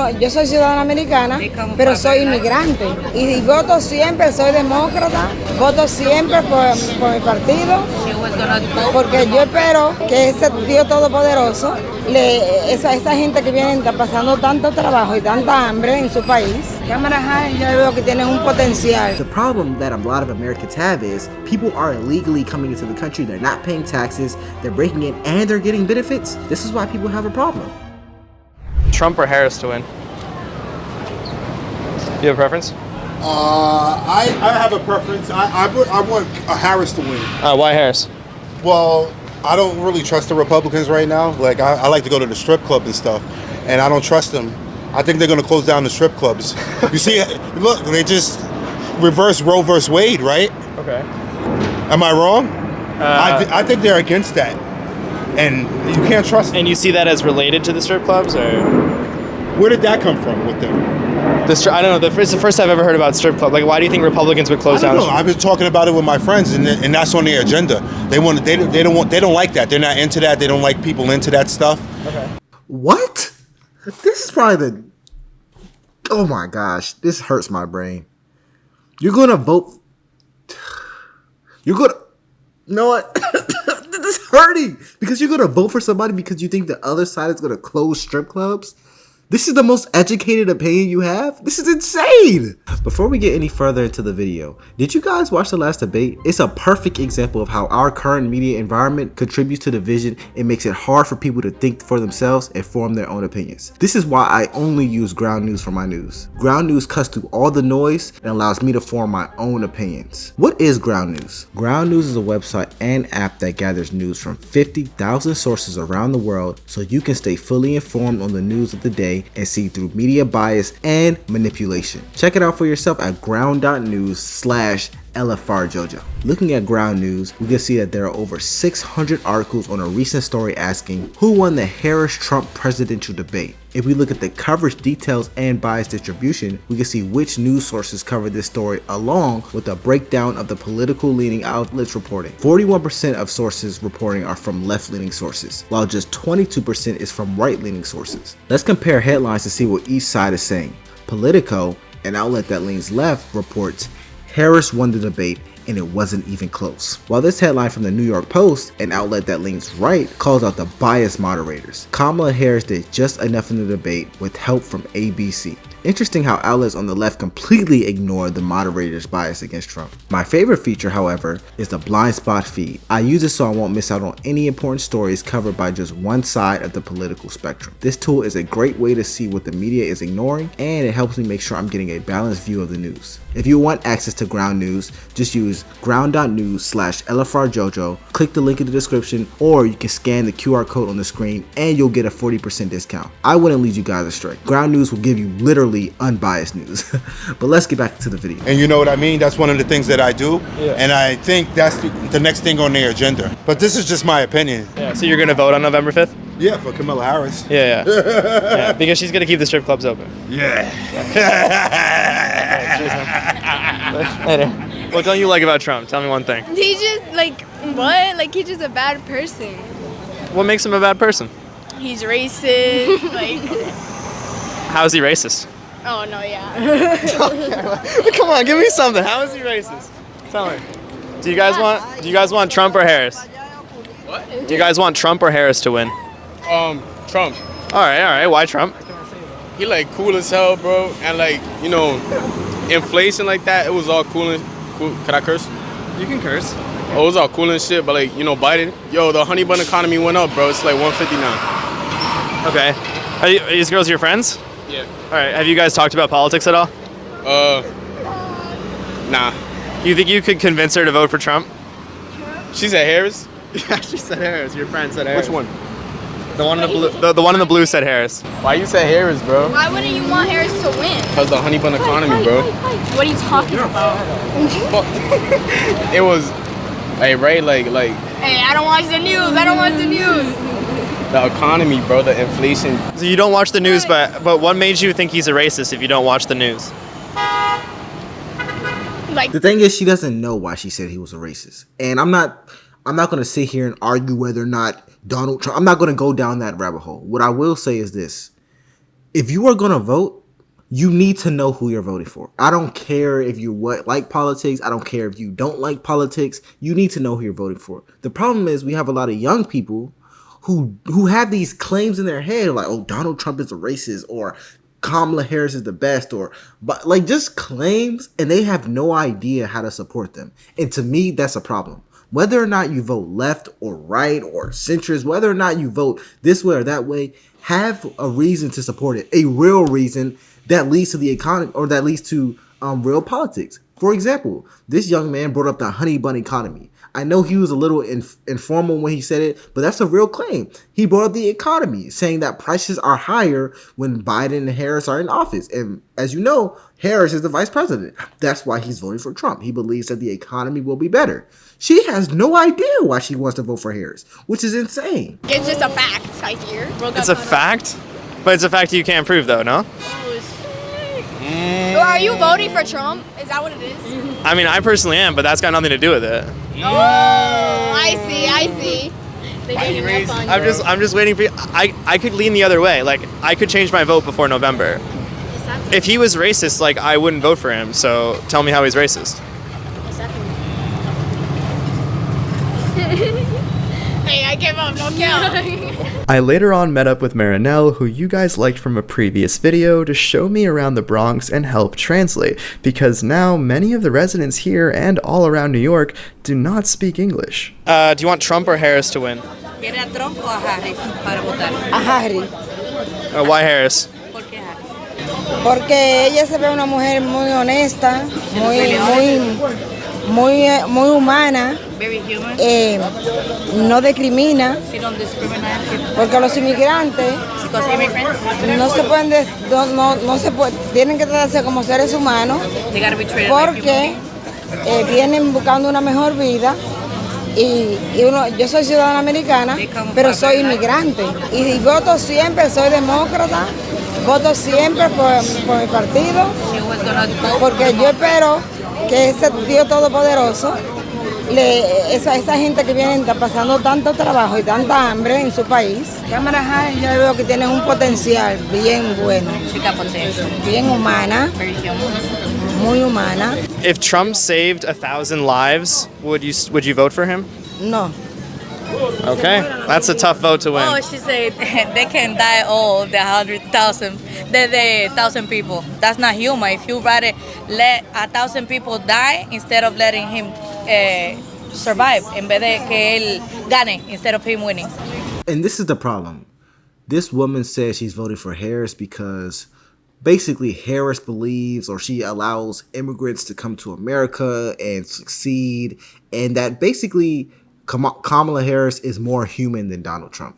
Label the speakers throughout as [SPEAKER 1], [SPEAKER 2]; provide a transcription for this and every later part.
[SPEAKER 1] yo soy ciudadana americana, pero soy inmigrante. Y voto siempre, soy demócrata, voto siempre por mi partido, porque yo espero que ese Dios Todopoderoso, esa gente que viene está pasando tanto trabajo y tanta hambre en su país, Kamala Harris, yo veo que tiene un potencial.
[SPEAKER 2] The problem that a lot of Americans have is people are illegally coming into the country, they're not paying taxes, they're breaking in, and they're getting benefits. This is why people have a problem.
[SPEAKER 3] Trump or Harris to win? Do you have a preference?
[SPEAKER 4] I have a preference. I want Harris to win.
[SPEAKER 3] Why Harris?
[SPEAKER 4] Well, I don't really trust the Republicans right now. Like, I like to go to the strip club and stuff, and I don't trust them. I think they're going to close down the strip clubs. You see, look, they just reversed Roe versus Wade, right?
[SPEAKER 3] Okay.
[SPEAKER 4] Am I wrong? I think they're against that, and you can't trust them.
[SPEAKER 3] And you see that as related to the strip clubs, or?
[SPEAKER 4] Where did that come from with them?
[SPEAKER 3] I don't know. It's the first I've ever heard about strip club. Like, why do you think Republicans would close down?
[SPEAKER 4] I've been talking about it with my friends, and that's on their agenda. They don't like that. They're not into that. They don't like people into that stuff.
[SPEAKER 3] Okay.
[SPEAKER 2] What? This is probably the... Oh my gosh. This hurts my brain. You're going to vote... You're going to... You know what? This is hurting. Because you're going to vote for somebody because you think the other side is going to close strip clubs? This is the most educated opinion you have? This is insane! Before we get any further into the video, did you guys watch the last debate? It's a perfect example of how our current media environment contributes to division and makes it hard for people to think for themselves and form their own opinions. This is why I only use Ground News for my news. Ground News cuts through all the noise and allows me to form my own opinions. What is Ground News? Ground News is a website and app that gathers news from 50,000 sources around the world so you can stay fully informed on the news of the day and see through media bias and manipulation. Check it out for yourself at ground.news/LFRJojo. Looking at Ground News, we can see that there are over 600 articles on a recent story asking who won the Harris-Trump presidential debate. If we look at the coverage details and bias distribution, we can see which news sources covered this story along with a breakdown of the political leaning outlets reporting. 41% of sources reporting are from left-leaning sources, while just 22% is from right-leaning sources. Let's compare headlines to see what each side is saying. Politico, an outlet that leans left, reports Harris won the debate and it wasn't even close. While this headline from the New York Post, an outlet that leans right, calls out the biased moderators. Kamala Harris did just enough in the debate with help from ABC. Interesting how outlets on the left completely ignore the moderator's bias against Trump. My favorite feature, however, is the blind spot feed. I use it so I won't miss out on any important stories covered by just one side of the political spectrum. This tool is a great way to see what the media is ignoring, and it helps me make sure I'm getting a balanced view of the news. If you want access to Ground News, just use ground.news/LFRJojo, click the link in the description, or you can scan the QR code on the screen and you'll get a 40% discount. I wouldn't lead you guys astray. Ground News will give you literally unbiased news. But let's get back to the video.
[SPEAKER 4] And you know what I mean? That's one of the things that I do. Yeah. And I think that's the next thing on their agenda. But this is just my opinion.
[SPEAKER 3] Yeah. So you're going to vote on November 5th?
[SPEAKER 4] Yeah, for Kamala Harris.
[SPEAKER 3] Yeah. Yeah, because she's going to keep the strip clubs open.
[SPEAKER 4] Yeah.
[SPEAKER 3] Later. What don't you like about Trump? Tell me one thing.
[SPEAKER 5] He's just what? He's just a bad person.
[SPEAKER 3] What makes him a bad person?
[SPEAKER 5] He's racist.
[SPEAKER 3] How is he racist?
[SPEAKER 5] Oh no, yeah.
[SPEAKER 3] Come on, give me something. How is he racist? Tell me. Do you guys want Trump or Harris?
[SPEAKER 6] What?
[SPEAKER 3] Do you guys want Trump or Harris to win?
[SPEAKER 6] Trump.
[SPEAKER 3] All right. Why Trump?
[SPEAKER 6] He cool as hell, bro, and inflation like that. It was all cool. Could I curse?
[SPEAKER 3] You can curse.
[SPEAKER 6] Oh, it was all cool and shit, but Biden, the honey bun economy went up, bro. It's 150 now.
[SPEAKER 3] Okay. Are these girls your friends?
[SPEAKER 6] Yeah.
[SPEAKER 3] All right. Have you guys talked about politics at all?
[SPEAKER 6] Nah.
[SPEAKER 3] You think you could convince her to vote for Trump?
[SPEAKER 6] She said Harris.
[SPEAKER 3] Yeah, she said Harris. Your friend said Harris.
[SPEAKER 6] Which one?
[SPEAKER 3] The one in the blue. The one in the blue said Harris.
[SPEAKER 6] Why you said Harris, bro?
[SPEAKER 5] Why wouldn't you want Harris to win?
[SPEAKER 6] Cause the honey bun economy, bro.
[SPEAKER 5] What are you talking about?
[SPEAKER 6] It was, right,
[SPEAKER 5] Hey, I don't watch the news.
[SPEAKER 6] The economy, bro. The inflation.
[SPEAKER 3] So you don't watch the news, but what made you think he's a racist if you don't watch the news?
[SPEAKER 2] The thing is, she doesn't know why she said he was a racist, and I'm not going to sit here and argue whether or not Donald Trump. I'm not going to go down that rabbit hole. What I will say is this: if you are going to vote, you need to know who you're voting for. I don't care if you like politics. I don't care if you don't like politics. You need to know who you're voting for. The problem is we have a lot of young people who have these claims in their head like, oh, Donald Trump is a racist, or Kamala Harris is the best, but like just claims, and they have no idea how to support them. And to me, that's a problem. Whether or not you vote left or right or centrist, whether or not you vote this way or that way, have a reason to support it. A real reason that leads to the economy, or that leads to real politics. For example, this young man brought up the honey bun economy. I know he was a little informal when he said it, but that's a real claim. He brought up the economy, saying that prices are higher when Biden and Harris are in office. And as you know, Harris is the vice president. That's why he's voting for Trump. He believes that the economy will be better. She has no idea why she wants to vote for Harris, which is insane.
[SPEAKER 5] It's just a fact, I hear.
[SPEAKER 3] It's a fact? But it's a fact you can't prove, though, no?
[SPEAKER 5] Or are you voting for Trump? Is that what it is?
[SPEAKER 3] I mean, I personally am, but that's got nothing to do with it.
[SPEAKER 5] Oh, I see.
[SPEAKER 3] I'm just waiting for you. I could lean the other way. Like, I could change my vote before November. If he was racist, like, I wouldn't vote for him. So tell me how he's racist.
[SPEAKER 5] Hey, I give up. No count.
[SPEAKER 7] I later on met up with Marinelle, who you guys liked from a previous video, to show me around the Bronx and help translate, because now many of the residents here and all around New York do not speak English.
[SPEAKER 3] Do you want Trump or Harris to win?
[SPEAKER 8] ¿Quiere a Trump o a Harris para votar?
[SPEAKER 1] A Harry,
[SPEAKER 3] Why Harris?
[SPEAKER 8] ¿Por qué Harris?
[SPEAKER 1] porque ella se ve una mujer muy honesta, muy humana,
[SPEAKER 8] Very human.
[SPEAKER 1] no discrimina,
[SPEAKER 8] She don't discriminate.
[SPEAKER 1] porque los inmigrantes
[SPEAKER 8] Because immigrants,
[SPEAKER 1] no se puede, tienen que tratarse como seres humanos,
[SPEAKER 8] they gotta be treated like
[SPEAKER 1] porque
[SPEAKER 8] human.
[SPEAKER 1] vienen buscando una mejor vida. Yo soy ciudadana americana, pero soy inmigrante. Y voto siempre, soy demócrata, voto siempre por mi partido,
[SPEAKER 8] She was gonna vote
[SPEAKER 1] porque yo espero que ese Dios Todopoderoso, esa gente que viene está pasando tanto trabajo y tanta hambre en su país, Kamala Harris, yo veo que tiene un potencial bien bueno,
[SPEAKER 8] She got potential.
[SPEAKER 1] bien humana,
[SPEAKER 8] Very human.
[SPEAKER 1] muy humana.
[SPEAKER 3] If Trump saved 1,000 lives, would you vote for him?
[SPEAKER 1] No.
[SPEAKER 3] Okay, that's a tough vote to win.
[SPEAKER 8] Oh, she said they can die all the 100,000, the 1,000 people. That's not human. If you rather let 1,000 people die instead of letting him survive, en vez de que él gane instead of him winning.
[SPEAKER 2] And this is the problem. This woman says she's voting for Harris because basically Harris believes, or she allows immigrants to come to America and succeed, and that basically Kamala Harris is more human than Donald Trump.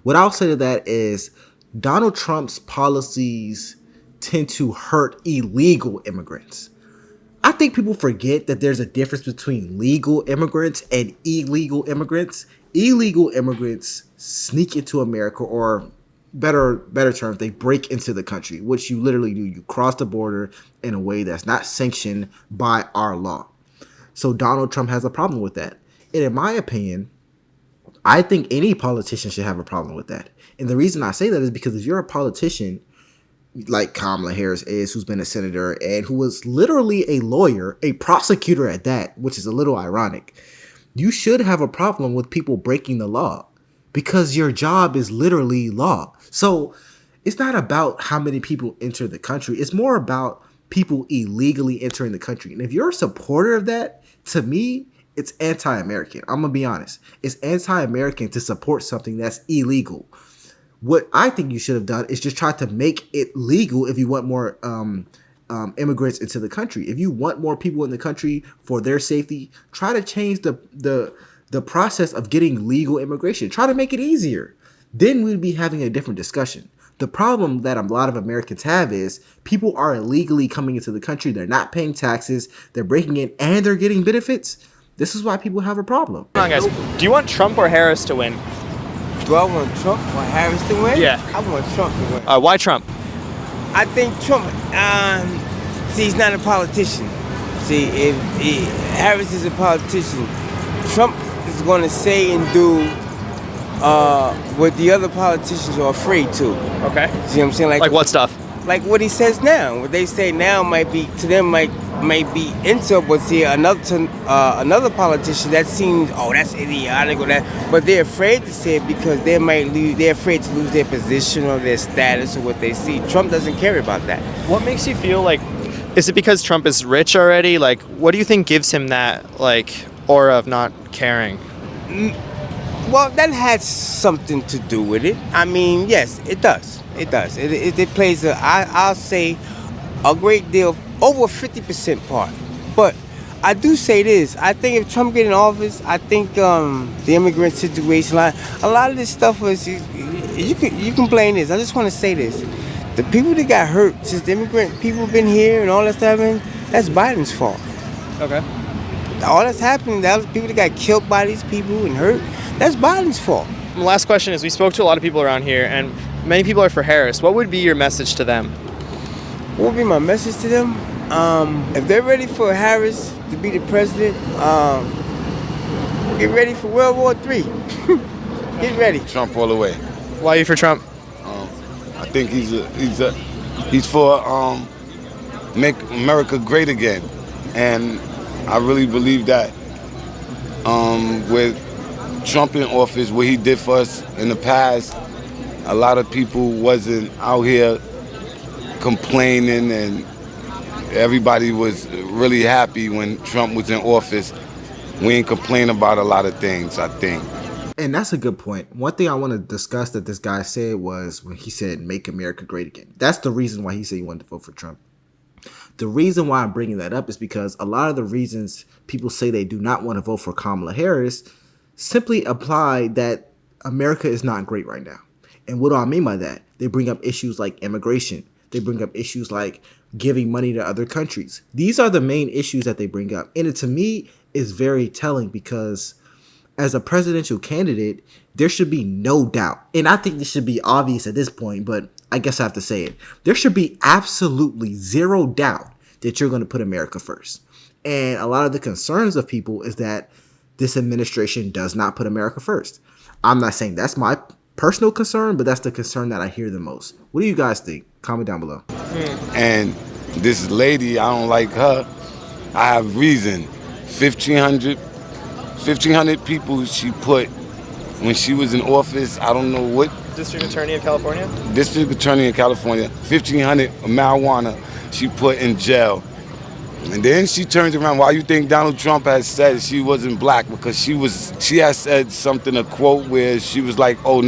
[SPEAKER 2] What I'll say to that is Donald Trump's policies tend to hurt illegal immigrants. I think people forget that there's a difference between legal immigrants and illegal immigrants. Illegal immigrants sneak into America, or better terms, they break into the country, which you literally do. You cross the border in a way that's not sanctioned by our law. So Donald Trump has a problem with that. And in my opinion, I think any politician should have a problem with that. And the reason I say that is because if you're a politician like Kamala Harris is, who's been a senator and who was literally a lawyer, a prosecutor at that, which is a little ironic, you should have a problem with people breaking the law because your job is literally law. So it's not about how many people enter the country. It's more about people illegally entering the country. And if you're a supporter of that, to me, it's anti-American. I'm going to be honest. It's anti-American to support something that's illegal. What I think you should have done is just try to make it legal if you want more immigrants into the country. If you want more people in the country for their safety, try to change the process of getting legal immigration. Try to make it easier. Then we'd be having a different discussion. The problem that a lot of Americans have is people are illegally coming into the country. They're not paying taxes. They're breaking in and they're getting benefits. This is why people have a problem.
[SPEAKER 3] Come on, guys. Do you want Trump or Harris to win?
[SPEAKER 9] Do I want Trump or Harris to win?
[SPEAKER 3] Yeah.
[SPEAKER 9] I want Trump to win.
[SPEAKER 3] Why Trump?
[SPEAKER 9] I think Trump, he's not a politician. See, if Harris is a politician, Trump is going to say and do what the other politicians are afraid to.
[SPEAKER 3] Okay.
[SPEAKER 9] See what I'm saying?
[SPEAKER 3] Like what stuff?
[SPEAKER 9] Like what he says now. What they say now might be to them might be into, but see another politician that seems, oh, that's idiotic or that, but they're afraid to say it because they're afraid to lose their position or their status or what they see. Trump doesn't care about that.
[SPEAKER 3] What makes you feel like? Is it because Trump is rich already? Like, what do you think gives him that like aura of not caring?
[SPEAKER 9] Well, that has something to do with it. I mean, yes, it does. It does. It plays I'll say a great deal, over a 50% part. But I do say this. I think if Trump get in office, I think the immigrant situation, a lot of this stuff was, you can blame this. I just want to say this. The people that got hurt since the immigrant people been here and all that stuff, that's Biden's fault.
[SPEAKER 3] Okay.
[SPEAKER 9] All that's happening, the people that got killed by these people and hurt, that's Biden's fault.
[SPEAKER 3] The last question is, we spoke to a lot of people around here, and many people are for Harris. What would be your message to them?
[SPEAKER 9] What would be my message to them? If they're ready for Harris to be the president, get ready for World War III. Get ready.
[SPEAKER 10] Trump all the way.
[SPEAKER 3] Why are you for Trump?
[SPEAKER 10] I think he's for make America great again, and I really believe that with Trump in office, what he did for us in the past, a lot of people wasn't out here complaining, and everybody was really happy when Trump was in office. We ain't complain about a lot of things, I think.
[SPEAKER 2] And that's a good point. One thing I want to discuss that this guy said was when he said, make America great again. That's the reason why he said he wanted to vote for Trump. The reason why I'm bringing that up is because a lot of the reasons people say they do not want to vote for Kamala Harris simply apply that America is not great right now. And what do I mean by that? They bring up issues like immigration. They bring up issues like giving money to other countries. These are the main issues that they bring up. And it, to me, is very telling because as a presidential candidate, there should be no doubt. And I think this should be obvious at this point, but I guess I have to say it. There should be absolutely zero doubt that you're going to put America first. And a lot of the concerns of people is that this administration does not put America first. I'm not saying that's my personal concern, but that's the concern that I hear the most. What do you guys think? Comment down below.
[SPEAKER 10] And this lady, I don't like her. I have reason. 1,500 people she put when she was in office. I don't know what.
[SPEAKER 3] District Attorney of California?
[SPEAKER 10] District Attorney in California. 1,500 marijuana she put in jail. And then she turns around. Why you think Donald Trump has said she wasn't black? Because she has said something, a quote where she was like, "Oh,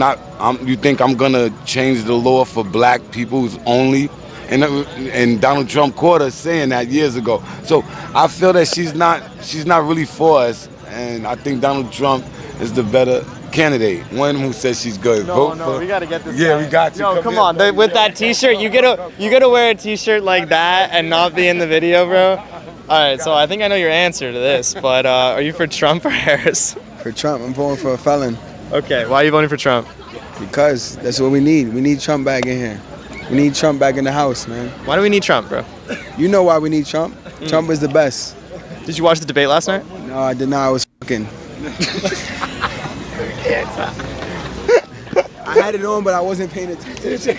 [SPEAKER 10] you think I'm gonna change the law for black people's only?" And Donald Trump caught her saying that years ago. So I feel that she's not really for us, and I think Donald Trump is the better candidate. One who says she's good.
[SPEAKER 3] No, we gotta get this.
[SPEAKER 10] Yeah,
[SPEAKER 3] guy.
[SPEAKER 10] we got you.
[SPEAKER 3] Yo, come on. With that T-shirt, you gotta wear a T-shirt like that and not be in the video, bro. All right, so I think I know your answer to this, but are you for Trump or Harris?
[SPEAKER 11] For Trump. I'm voting for a felon.
[SPEAKER 3] Okay, why are you voting for Trump?
[SPEAKER 11] Because that's what we need. We need Trump back in here. We need Trump back in the house, man.
[SPEAKER 3] Why do we need Trump, bro?
[SPEAKER 11] You know why we need Trump. Trump is the best.
[SPEAKER 3] Did you watch the debate last night?
[SPEAKER 11] No, I did not. I was fucking. I had it on, but I wasn't paying attention.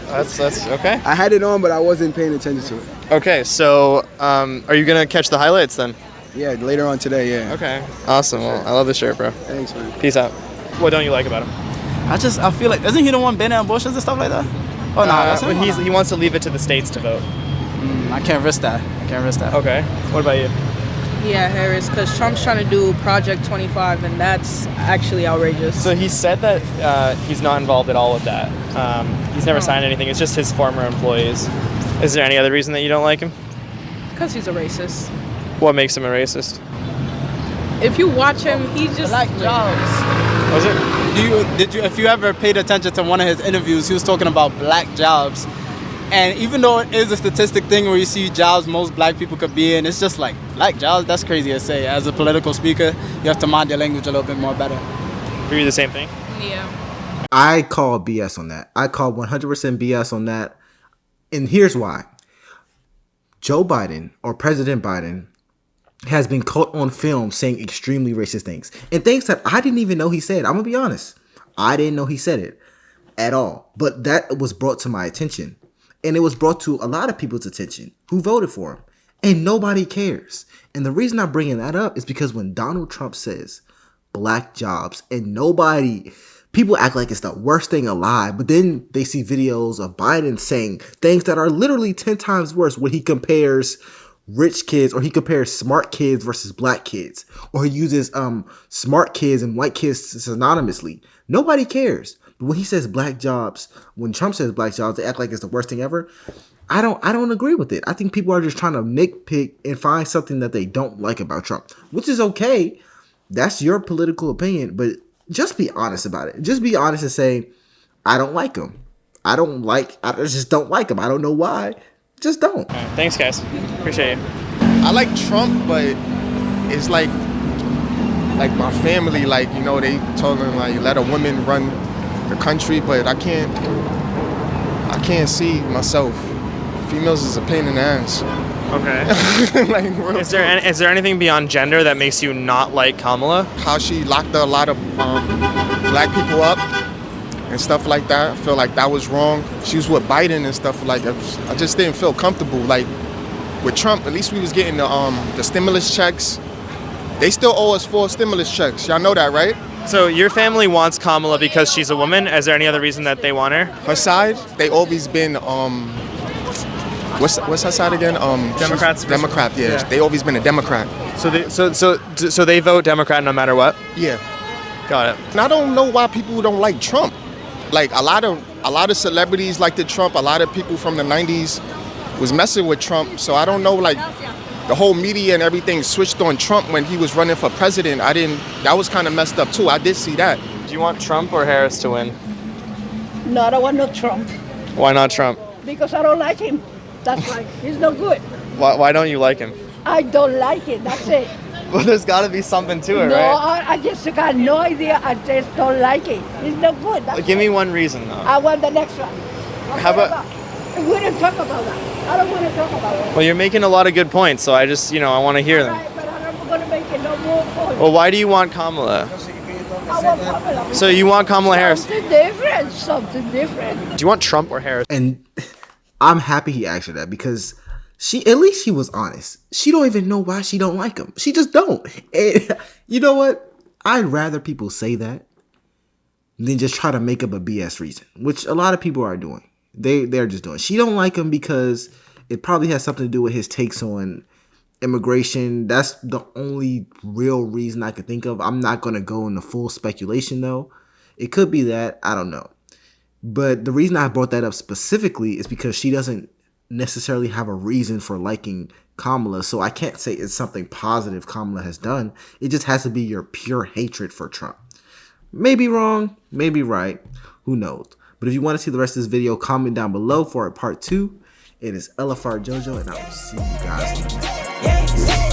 [SPEAKER 3] That's okay.
[SPEAKER 11] I had it on, but I wasn't paying attention to it.
[SPEAKER 3] Okay, so are you gonna catch the highlights then?
[SPEAKER 11] Yeah, later on today, yeah.
[SPEAKER 3] Okay, awesome. Well, I love this shirt, bro.
[SPEAKER 11] Thanks, man.
[SPEAKER 3] Peace out. What don't you like about him?
[SPEAKER 12] I feel like, doesn't he the one banning abortions and stuff like that? Oh, no, that's him.
[SPEAKER 3] He wants to leave it to the states to vote.
[SPEAKER 12] I can't risk that.
[SPEAKER 3] Okay. What about you?
[SPEAKER 13] Yeah, Harris, because Trump's trying to do Project 25, and that's actually outrageous.
[SPEAKER 3] So he said that he's not involved at all with that. He's never signed anything. It's just his former employees. Is there any other reason that you don't like him?
[SPEAKER 13] Because he's a racist.
[SPEAKER 3] What makes him a racist?
[SPEAKER 13] If you watch him, he just
[SPEAKER 12] black jobs.
[SPEAKER 3] Was it?
[SPEAKER 12] If you ever paid attention to one of his interviews, he was talking about black jobs. And even though it is a statistic thing where you see jobs most black people could be in, it's just like, black jobs, that's crazy to say. As a political speaker, you have to mind your language a little bit more better.
[SPEAKER 3] For you, the same thing?
[SPEAKER 13] Yeah.
[SPEAKER 2] I call BS on that. I call 100% BS on that. And here's why. Joe Biden, or President Biden, has been caught on film saying extremely racist things and things that I didn't even know he said. I'm gonna be honest. I didn't know he said it at all. But that was brought to my attention. And it was brought to a lot of people's attention who voted for him. And nobody cares. And the reason I'm bringing that up is because when Donald Trump says black jobs and people act like it's the worst thing alive, but then they see videos of Biden saying things that are literally 10 times worse when he compares rich kids, or he compares smart kids versus black kids, or he uses smart kids and white kids synonymously. Nobody cares. But when he says black jobs, when Trump says black jobs, they act like it's the worst thing ever. I don't agree with it. I think people are just trying to nitpick and find something that they don't like about Trump, which is okay. That's your political opinion, but just be honest about it. Just be honest and say, I don't like him. I just don't like him. I don't know why. Just don't.
[SPEAKER 3] Right, thanks, guys. Appreciate you.
[SPEAKER 14] I like Trump, but it's like my family, like, you know, they told him, like, let a woman run the country, but I can't see myself. Females is a pain in the ass.
[SPEAKER 3] Okay.
[SPEAKER 14] Like,
[SPEAKER 3] is there anything beyond gender that makes you not like Kamala?
[SPEAKER 14] How she locked a lot of black people up and stuff like that. I feel like that was wrong. She was with Biden and stuff like that. I just didn't feel comfortable. Like with Trump, at least we was getting the stimulus checks. They still owe us 4 stimulus checks. Y'all know that, right?
[SPEAKER 3] So your family wants Kamala because she's a woman? Is there any other reason that they want her?
[SPEAKER 14] Her side, they always been what's her side again?
[SPEAKER 3] Democrats.
[SPEAKER 14] Democrat, yeah. They always been a Democrat.
[SPEAKER 3] So they vote Democrat no matter what?
[SPEAKER 14] Yeah.
[SPEAKER 3] Got it.
[SPEAKER 14] And I don't know why people don't like Trump. Like a lot of celebrities liked Trump. A lot of people from the 90s was messing with Trump. So I don't know, like the whole media and everything switched on Trump when he was running for president. That was kind of messed up too. I did see that.
[SPEAKER 3] Do you want Trump or Harris to win?
[SPEAKER 15] No, I don't want no Trump.
[SPEAKER 3] Why not Trump?
[SPEAKER 15] Because I don't like him. That's right. He's no good.
[SPEAKER 3] Why don't you like him?
[SPEAKER 15] I don't like it. That's it.
[SPEAKER 3] Well, there's got to be something to it,
[SPEAKER 15] no,
[SPEAKER 3] right?
[SPEAKER 15] I just got no idea. I just don't like it. He's no good.
[SPEAKER 3] Give me one reason, though.
[SPEAKER 15] I want the next one.
[SPEAKER 3] How about?
[SPEAKER 15] We didn't talk about that. I don't want to talk about it.
[SPEAKER 3] Well, you're making a lot of good points, so I just, I want to hear them.
[SPEAKER 15] Right, but I'm not going to make it no more points.
[SPEAKER 3] Well, why do you want Kamala?
[SPEAKER 15] I want Kamala.
[SPEAKER 3] So you want Kamala Harris?
[SPEAKER 15] Something different.
[SPEAKER 3] Do you want Trump or Harris?
[SPEAKER 2] And I'm happy he asked her that because at least she was honest. She don't even know why she don't like him. She just don't. And you know what? I'd rather people say that than just try to make up a BS reason, which a lot of people are doing. They're just doing. She don't like him because it probably has something to do with his takes on immigration. That's the only real reason I could think of. I'm not going to go into full speculation though. It could be that. I don't know. But the reason I brought that up specifically is because she doesn't necessarily have a reason for liking Kamala. So I can't say it's something positive Kamala has done. It just has to be your pure hatred for Trump. Maybe wrong, maybe right. Who knows? But if you want to see the rest of this video, comment down below for a part 2. It is LFR Jojo, and I will see you guys next time.